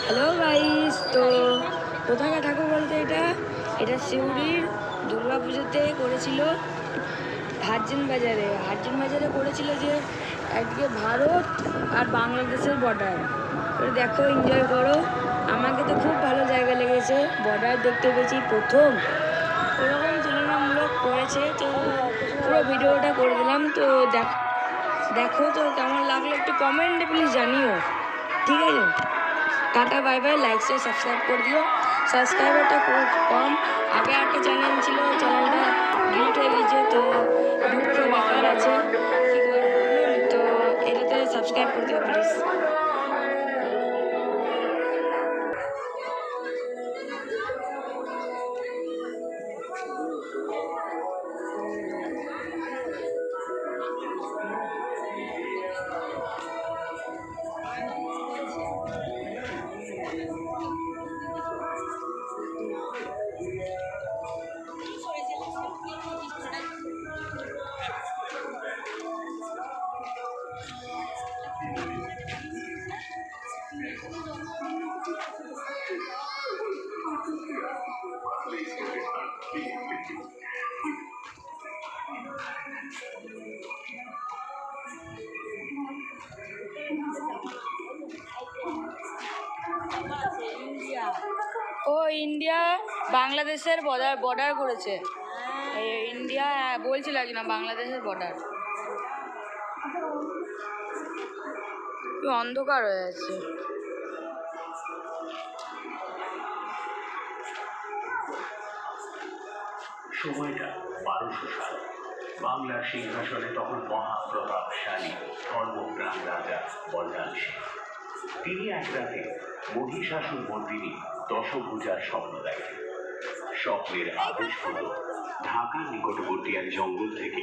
Hello guys, তো কোথাকার ঠাকুর বলতে এটা সিউড়ির দুর্গা পুজোতে করেছিল হারজিন বাজারে করেছিল, যে একদিকে ভারত আর বাংলাদেশের বর্ডার। দেখো, এনজয় করো। আমাকে তো খুব ভালো জায়গা লেগেছে, বর্ডার দেখতে পেয়েছি প্রথম, ওরকম তুলনামূলক করেছে, তো পুরো ভিডিওটা করে দিলাম। তো দেখো তো কেমন লাগলো, একটু কমেন্টে প্লিজ জানিও, ঠিক আছে? Tata, bye bye. Like share subscribe করে দিও। সাবস্ক্রাইবারটা খুব কম, আগে একটা চ্যানেল ছিল, চ্যানেলটা ডিলিট হয়ে গেছে, তো দুঃখ ব্যাপার আছে, কী করে বলুন। তো এটাতে সাবস্ক্রাইব করে দিও প্লিজ। ও ইন্ডিয়া বাংলাদেশের বর্ডার করেছে। ইন্ডিয়া বলছিল কি না বাংলাদেশের বর্ডার। অন্ধকার হয়ে আছে। সময়টা 1200 সাল। বাংলার সিংহাসনে তখন মহাপ্রতাপশালী ধর্মপ্রাণ রাজা বলরাম সিং। তিনি এক রাতে মহিষাসুর মর্দিনী দশভুজার স্বপ্ন দেখেন। স্বপ্নের আদেশ হল ঢাকার নিকটবর্তী এক জঙ্গল থেকে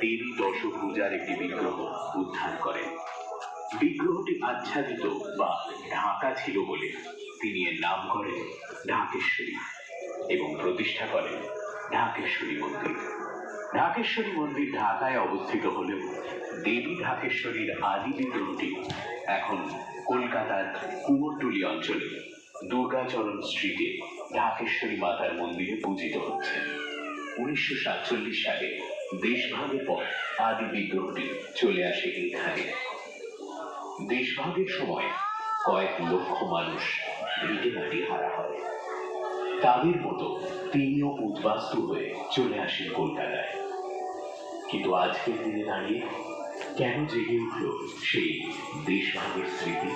দেবী দশভুজার একটি বিগ্রহ উদ্ধার করেন। বিগ্রহটি আচ্ছাদিত বা ঢাকা ছিল বলে তিনি এর নাম করেন ঢাকেশ্বরী এবং প্রতিষ্ঠা করেন ঢাকেশ্বরী মন্দির। ঢাকেশ্বরী মন্দির ঢাকায় অবস্থিত হলেও দেবী ঢাকেশ্বরীর আদি বিগ্রহটি এখন কলকাতার কুমোরটুলি অঞ্চলে দুর্গাচরণ স্ট্রিটে ঢাকেশ্বরী মাতার মন্দিরে পূজিত হচ্ছে। 1947 সালে দেশভাগের পর আদি বিগ্রহটি চলে আসে এখানে। দেশভাগের সময় কয়েক লক্ষ মানুষ ভিটেমাটি হারা হয়। তাদের মতো তিনিও উদ্বাস্তু হয়ে চলে আসেন কলকাতায়। কিন্তু আজকের দিনে দাঁড়িয়ে কেন জেগে উঠল সেই দেশভাগের স্মৃতি?